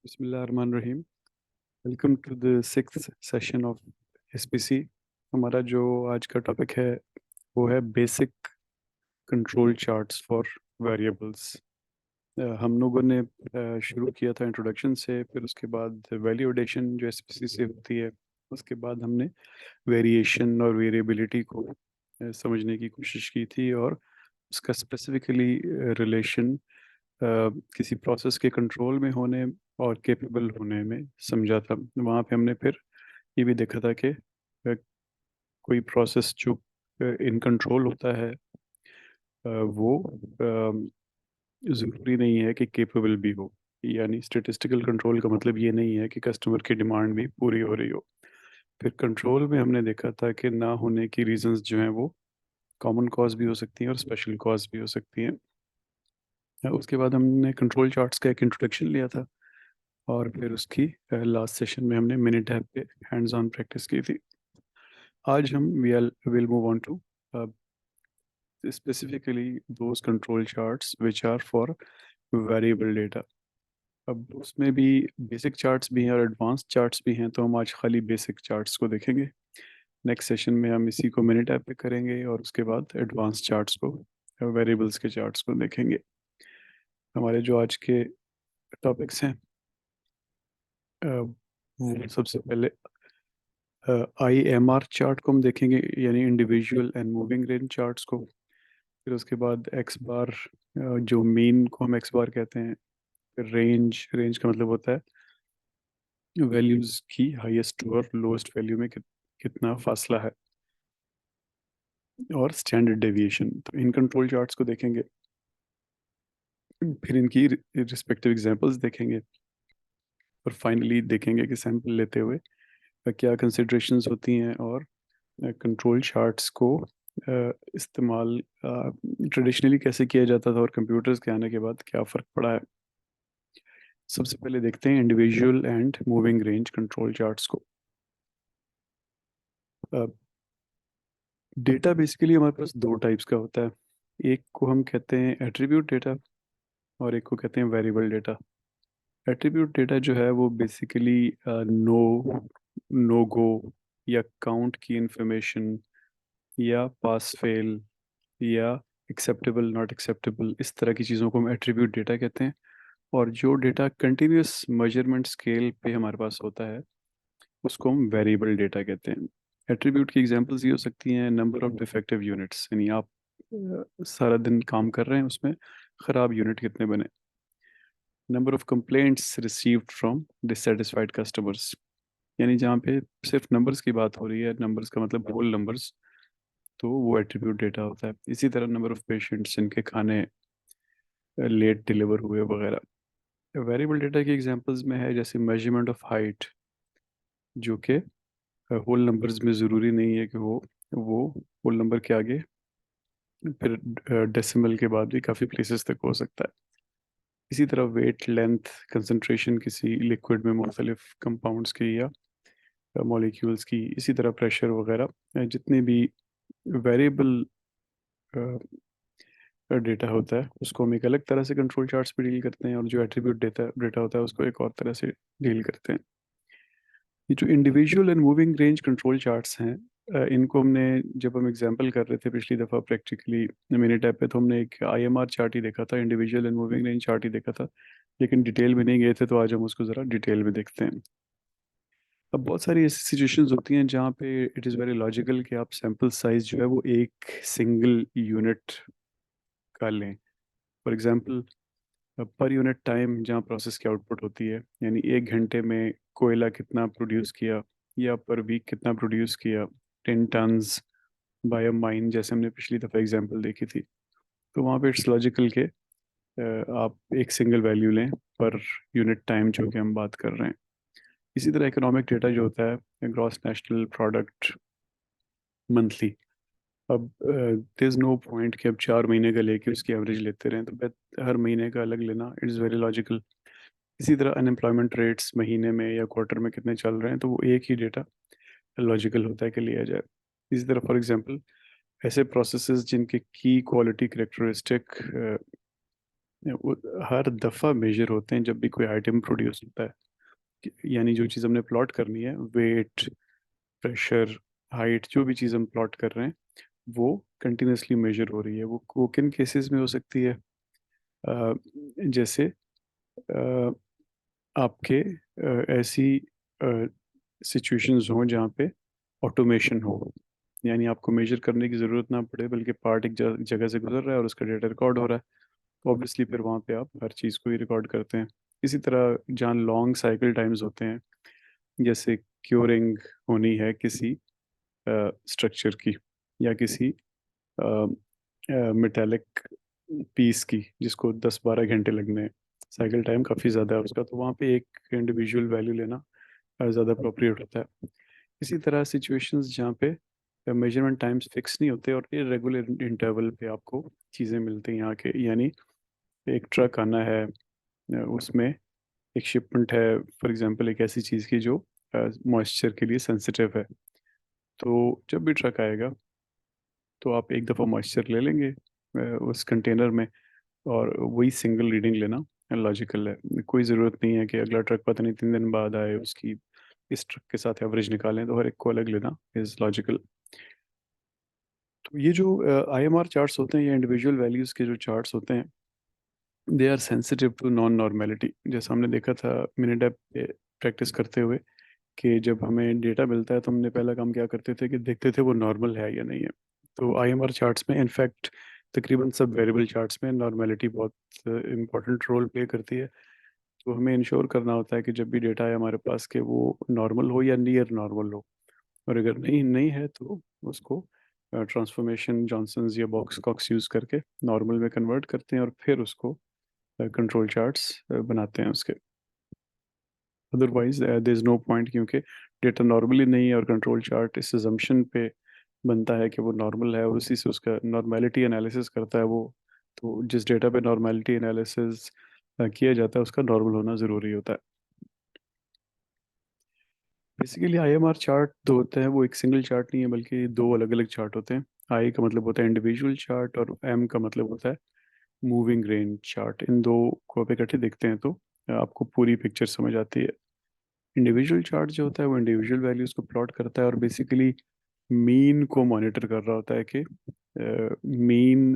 बिस्मिल्लाहिर्रहमानिर्रहीम। Welcome to the sixth session of SPC. हमारा जो आज का टॉपिक है वो है basic control charts for variables. हम लोगों ने शुरू किया था इंट्रोडक्शन से, फिर उसके बाद वैल्यू एडिशन जो एसपीसी से होती है, उसके बाद हमने वेरिएशन और वेरिएबिलिटी को समझने की कोशिश की थी और उसका स्पेसिफिकली रिलेशन किसी प्रोसेस के कंट्रोल में होने और केपेबल होने में समझा था। वहाँ पे हमने फिर ये भी देखा था कि कोई प्रोसेस जो इन कंट्रोल होता है वो ज़रूरी नहीं है कि केपेबल भी हो। यानी स्टेटिस्टिकल कंट्रोल का मतलब ये नहीं है कि कस्टमर की डिमांड भी पूरी हो रही हो। फिर कंट्रोल में हमने देखा था कि ना होने की रीजंस जो हैं वो कॉमन कॉज भी हो सकती हैं और स्पेशल कॉज भी हो सकती हैं। उसके बाद हमने कंट्रोल चार्ट्स का एक इंट्रोडक्शन लिया था और फिर उसकी लास्ट सेशन में हमने मिनट ऐप पे हैंड्स ऑन प्रैक्टिस की थी। आज हम will move on to specifically those control charts which are for variable data. अब उसमें भी बेसिक चार्ट्स भी हैं और एडवांस चार्ट्स भी हैं, तो हम आज खाली बेसिक चार्ट्स को देखेंगे। नेक्स्ट सेशन में हम इसी को मिनट ऐप पे करेंगे और उसके बाद एडवांस चार्ट्स को, वेरिएबल्स के चार्ट्स को देखेंगे। हमारे जो आज के टॉपिक्स हैं वो सबसे पहले IMR चार्ट को हम देखेंगे, यानी individual and moving range charts को। फिर उसके बाद एक्स बार, जो मीन को हम एक्स बार कहते हैं। फिर रेंज, रेंज का मतलब होता है वैल्यूज़ की हाईएस्ट और लोएस्ट वैल्यू में कितना फासला है। और स्टैंडर्ड डेविएशन, तो इन कंट्रोल चार्ट्स को देखेंगे। फिर इनकी रिस्पेक्टिव एग्जांपल्स देखेंगे और फाइनली देखेंगे कि सैंपल लेते हुए क्या कंसिडरेशंस होती हैं और कंट्रोल चार्ट्स को इस्तेमाल ट्रेडिशनली कैसे किया जाता था और कंप्यूटर्स के आने के बाद क्या फ़र्क पड़ा है। सबसे पहले देखते हैं individual and moving range control charts को। डेटा बेसिकली हमारे पास दो टाइप्स का होता है। एक को हम कहते हैं एट्रीब्यूट डेटा और एक को कहते हैं वेरिएबल डेटा। एट्रीब्यूट डेटा जो है वो बेसिकली नो गो या काउंट की इंफॉर्मेशन या पास फेल या एक्सेप्टेबल नॉट एक्सेप्टेबल, इस तरह की चीज़ों को हम एट्रीब्यूट डेटा कहते हैं। और जो डेटा कंटिन्यूस मेजरमेंट स्केल पे हमारे पास होता है उसको हम वेरिएबल डेटा कहते हैं। एट्रीब्यूट की एग्जांपल्स ये हो सकती हैं नंबर ऑफ डिफेक्टिव यूनिट्स, यानी आप सारा दिन काम कर रहे हैं, उसमें ख़राब यूनिट कितने बने। Number of complaints received from dissatisfied customers, यानी जहाँ पे सिर्फ नंबर्स की बात हो रही है, नंबर्स का मतलब होल नंबर्स, तो वो एट्रीब्यूट डेटा होता है। इसी तरह नंबर ऑफ पेशेंट्स जिनके खाने लेट डिलीवर हुए वगैरह। वेरिएबल डेटा की एग्जांपल्स में है जैसे मेजरमेंट ऑफ हाइट, जो कि होल नंबर्स में ज़रूरी नहीं है कि वो होल नंबर के आगे फिर डेसिमल के बाद भी काफ़ी प्लेसेस तक हो सकता है। इसी तरह वेट, लेंथ, कंसंट्रेशन किसी लिक्विड में मुख्तलिफ कंपाउंड्स की या मॉलिक्यूल्स की, इसी तरह प्रेशर वगैरह, जितने भी वेरिएबल डेटा होता है उसको हम एक अलग तरह से कंट्रोल चार्ट्स पे डील करते हैं, और जो एट्रीब्यूट डेटा डेटा होता है उसको एक और तरह से डील करते हैं। ये जो individual and moving range control charts हैं, इनको हमने, जब हम एग्जांपल कर रहे थे पिछली दफ़ा प्रैक्टिकली मिनट ऐप पे, तो हमने एक IMR चार्ट ही देखा था, individual and moving range chart ही देखा था, लेकिन डिटेल में नहीं गए थे। तो आज हम उसको ज़रा डिटेल में देखते हैं। अब बहुत सारी ऐसी सिचुएशंस होती हैं जहाँ पे इट इज़ वेरी लॉजिकल कि आप सैंपल साइज जो है वो एक सिंगल यूनिट का लें। For example, per unit time जहाँ प्रोसेस की आउटपुट होती है, यानी एक घंटे में कोयला कितना प्रोड्यूस किया या पर वीक कितना प्रोड्यूस किया, 10 टन्स बाय अ माइन, जैसे हमने पिछली दफ़ा एग्जांपल देखी थी। तो वहाँ पे इट्स लॉजिकल के आप एक सिंगल वैल्यू लें पर यूनिट टाइम जो कि हम बात कर रहे हैं। इसी तरह इकोनॉमिक डेटा जो होता है, ग्रॉस नेशनल प्रोडक्ट मंथली, अब देयर इज़ नो पॉइंट कि अब 4 महीने का लेके उसकी एवरेज लेते रहें, तो हर महीने का अलग लेना इट इज़ वेरी लॉजिकल। इसी तरह अनएम्प्लॉयमेंट रेट्स महीने में या क्वार्टर में कितने चल रहे हैं, तो वो एक ही डेटा लॉजिकल होता है कि लिया जाए। इसी तरह फॉर एग्जांपल, ऐसे प्रोसेसेस जिनके की क्वालिटी करेक्टरिस्टिक वो हर दफ़ा मेजर होते हैं जब भी कोई आइटम प्रोड्यूस होता है। यानी जो चीज़ हमने प्लॉट करनी है, वेट, प्रेशर, हाइट, जो भी चीज़ हम प्लॉट कर रहे हैं वो कंटिन्यूसली मेजर हो रही है। वो किन केसेस में हो सकती है? अ, जैसे अ, आपके ऐसी सिचुएशंस हों जहाँ पे ऑटोमेशन हो, यानी आपको मेजर करने की ज़रूरत ना पड़े, बल्कि पार्ट एक जगह से गुजर रहा है और उसका डेटा रिकॉर्ड हो रहा है, तो ऑब्वियसली फिर वहाँ पे आप हर चीज़ को ही रिकॉर्ड करते हैं। इसी तरह जहाँ लॉन्ग साइकिल टाइम्स होते हैं, जैसे क्योरिंग होनी है किसी स्ट्रक्चर की या किसी मेटेलिक पीस की, जिसको 10-12 घंटे लगने हैं, साइकिल टाइम काफ़ी ज़्यादा है उसका, तो वहाँ पे एक इंडिविजुअल वैल्यू लेना ज़्यादा अप्रोप्रिएट होता है। इसी तरह सिचुएशंस जहाँ पे मेजरमेंट टाइम्स फिक्स नहीं होते और इरेगुलर इंटरवल पे आपको चीज़ें मिलती हैं यहाँ के, यानी एक ट्रक आना है, उसमें एक शिपमेंट है फॉर एग्जांपल एक ऐसी चीज़ की जो मॉइस्चर के लिए सेंसिटिव है, तो जब भी ट्रक आएगा तो आप एक दफ़ा मॉइस्चर ले लेंगे उस कंटेनर में, और वही सिंगल रीडिंग लेना लॉजिकल है। कोई ज़रूरत नहीं है कि अगला ट्रक पता नहीं 3 दिन बाद आए, उसकी इस ट्रक के साथ एवरेज निकालें, तो हर एक को अलग लेना इज़ लॉजिकल। तो ये जो आईएमआर चार्ट्स होते हैं या इंडिविजुअल वैल्यूज़ के जो चार्ट्स होते हैं, they are sensitive to non normality. जैसा हमने देखा था मिनिडेप पे प्रैक्टिस करते हुए, कि जब हमें डेटा मिलता है तो हमने पहला काम क्या करते थे कि देखते थे वो नॉर्मल है या नहीं है। तो आईएमआर चार्ट्स में इनफैक्ट तकरीबन सब वेरिएबल चार्ट्स में नॉर्मेलिटी बहुत इंपॉर्टेंट रोल प्ले करती है। तो हमें इंश्योर करना होता है कि जब भी डेटा है हमारे पास कि वो नॉर्मल हो या नियर नॉर्मल हो, और अगर नहीं नहीं है तो उसको ट्रांसफॉर्मेशन जॉनसन्स या बॉक्स कॉक्स यूज़ करके नॉर्मल में कन्वर्ट करते हैं और फिर उसको कंट्रोल चार्ट्स बनाते हैं उसके। Otherwise there is no point, क्योंकि डेटा नॉर्मली नहीं है और कंट्रोल चार्ट इस अजम्पशन पे बनता है कि वो नॉर्मल है और उसी से उसका नॉर्मेलिटी एनालिसिस करता है वो। तो जिस डेटा पे नॉर्मेलिटी एनालिसिस किया जाता है उसका नॉर्मल होना ज़रूरी होता है। बेसिकली आईएमआर चार्ट जो होता है वो एक सिंगल चार्ट नहीं है, बल्कि दो अलग अलग चार्ट होते हैं। आई का मतलब होता है इंडिविजुअल चार्ट और एम का मतलब होता है मूविंग रेंज चार्ट। इन दो को आप इकट्ठे देखते हैं तो आपको पूरी पिक्चर समझ आती है। इंडिविजुअल चार्ट जो होता है वो इंडिविजुअल वैल्यूज़ को प्लॉट करता है और बेसिकली मीन को मॉनिटर कर रहा होता है कि मीन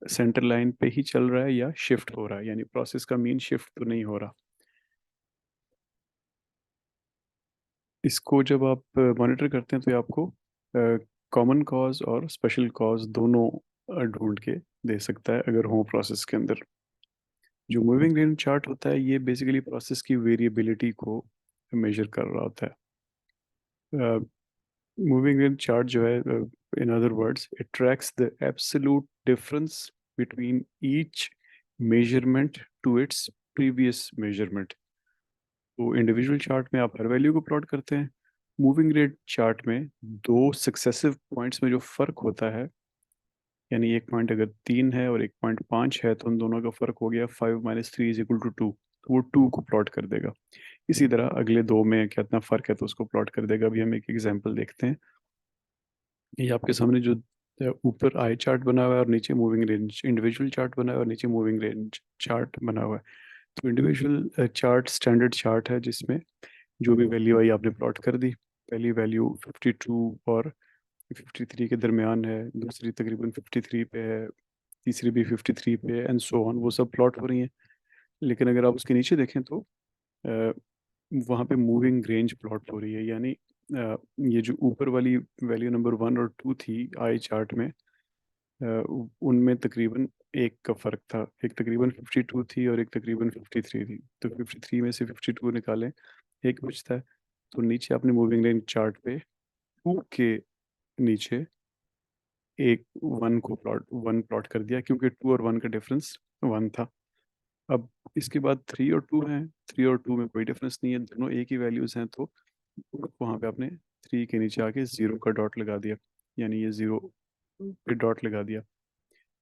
सेंटर लाइन पे ही चल रहा है या शिफ्ट हो रहा है, यानी प्रोसेस का मीन शिफ्ट तो नहीं हो रहा। इसको जब आप मॉनिटर करते हैं तो ये आपको कॉमन कॉज और स्पेशल कॉज दोनों ढूंढ के दे सकता है अगर हो प्रोसेस के अंदर। जो मूविंग रेंज चार्ट होता है ये बेसिकली प्रोसेस की वेरिएबिलिटी को मेजर कर रहा होता है। मूविंग रेंज चार्ट जो है, in other words, it tracks the absolute difference between each measurement to its previous measurement. तो इंडिविजुअल चार्ट में आप हर वैल्यू को प्लॉट करते हैं। मूविंग रेट चार्ट में दो सक्सेसिव पॉइंट्स में जो फर्क होता है, यानी एक पॉइंट अगर 3 है और एक पॉइंट 5 है तो उन दोनों का फर्क हो गया 5 - 3 = 2, तो वो 2 को प्लॉट कर देगा। इसी तरह अगले दो में कितना फर्क है तो उसको प्लॉट कर देगा। अभी हम एक एग्जांपल देखते हैं। ये आपके सामने जो ऊपर आई चार्ट बना हुआ है और नीचे मूविंग रेंज इंडिविजुअल चार्ट बना हुआ है और नीचे मूविंग रेंज चार्ट बना हुआ है। तो इंडिविजुअल चार्ट स्टैंडर्ड चार्ट है जिसमें जो भी वैल्यू आई आपने प्लॉट कर दी। पहली वैल्यू 52 और 53 के दरमियान है, दूसरी तकरीबन 53 पे है, तीसरी भी 53 पे है, एंड सो ऑन, वो सब प्लॉट हो रही हैं। लेकिन अगर आप उसके नीचे देखें तो वहाँ पे मूविंग रेंज प्लॉट हो रही है, यानी ये जो ऊपर वाली वैल्यू नंबर 1 और 2 थी आई चार्ट में, उनमें तकरीबन एक का फ़र्क था। एक तकरीबन 52 थी और एक तकरीबन 53 थी, तो 53 में से 52 निकालें, एक बचता है। तो नीचे आपने मूविंग रेंज चार्ट पे 2 के नीचे एक 1 प्लॉट कर दिया, क्योंकि 2 और 1 का डिफरेंस 1 था। अब इसके बाद 3 और 2 हैं, 3 और 2 में कोई डिफरेंस नहीं है, दोनों एक ही वैल्यूज़ हैं, तो वहाँ पे आपने 3 के नीचे आके 0 का डॉट लगा दिया, यानी ये 0 पे डॉट लगा दिया,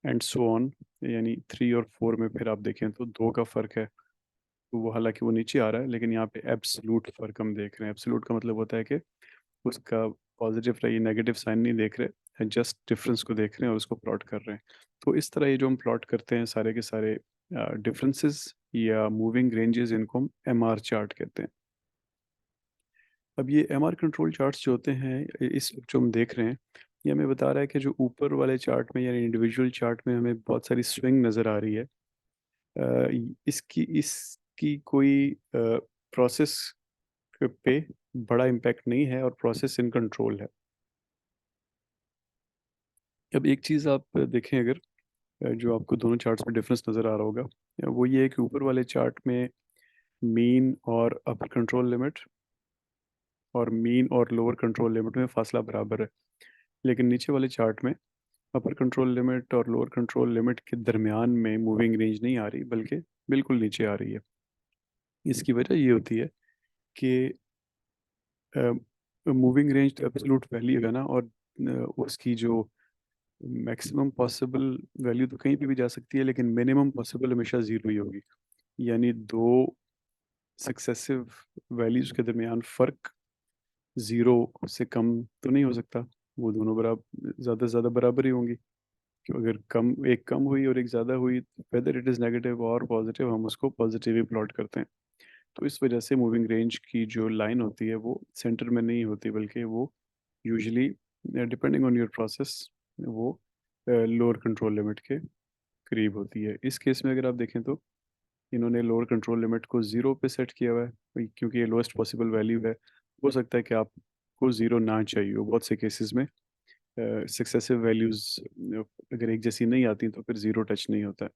एंड सो ऑन। यानी 3 और 4 में फिर आप देखें तो 2 का फ़र्क है, तो वो हालांकि वो नीचे आ रहा है, लेकिन यहाँ पे एब्सोल्यूट फ़र्क हम देख रहे हैं। एब्सोल्यूट का मतलब होता है कि उसका पॉजिटिव या नेगेटिव साइन नहीं देख रहे, जस्ट डिफरेंस को देख रहे हैं और उसको प्लॉट कर रहे हैं। तो इस तरह ये जो हम प्लॉट करते हैं सारे के सारे डिफरेंसेस या मूविंग रेंजेस, इनको हम एमआर चार्ट कहते हैं। अब ये एमआर कंट्रोल चार्ट्स जो होते हैं, इस जो हम देख रहे हैं, ये हमें बता रहा है कि जो ऊपर वाले चार्ट में या इंडिविजुअल चार्ट में हमें बहुत सारी स्विंग नज़र आ रही है, इसकी कोई प्रोसेस पे बड़ा इम्पैक्ट नहीं है और प्रोसेस इन कंट्रोल है। अब एक चीज़ आप देखें अगर, जो आपको दोनों चार्ट्स में डिफरेंस नज़र आ रहा होगा, वो ये है कि ऊपर वाले चार्ट में मीन और अपर कंट्रोल लिमिट और मीन और लोअर कंट्रोल लिमिट में फासला बराबर है, लेकिन नीचे वाले चार्ट में अपर कंट्रोल लिमिट और लोअर कंट्रोल लिमिट के दरमियान में मूविंग रेंज नहीं आ रही, बल्कि बिल्कुल नीचे आ रही है। इसकी वजह ये होती है कि मूविंग रेंज तो एब्सोल्यूट वैल्यू है ना, और उसकी जो मैक्सिमम पॉसिबल वैल्यू तो कहीं पे भी जा सकती है, लेकिन मिनिमम पॉसिबल हमेशा ज़ीरो ही होगी। यानी दो सक्सेसिव वैल्यूज़ के दरमियान फ़र्क ज़ीरो से कम तो नहीं हो सकता, वो दोनों बराबर, ज़्यादा से ज़्यादा बराबर ही होंगी। कि अगर कम, एक कम हुई और एक ज़्यादा हुई, वेदर इट इज़ नेगेटिव और पॉजिटिव, हम उसको पॉजिटिव ही प्लॉट करते हैं। तो इस वजह से मूविंग रेंज की जो लाइन होती है वो सेंटर में नहीं होती, बल्कि वो usually depending on your process वो लोअर कंट्रोल लिमिट के करीब होती है। इस केस में अगर आप देखें तो इन्होंने लोअर कंट्रोल लिमिट को ज़ीरो पे सेट किया हुआ है, क्योंकि ये लोएस्ट पॉसिबल वैल्यू है। हो सकता है कि आपको ज़ीरो ना चाहिए हो, बहुत से केसेस में सक्सेसिव वैल्यूज़ अगर एक जैसी नहीं आती तो फिर ज़ीरो टच नहीं होता है।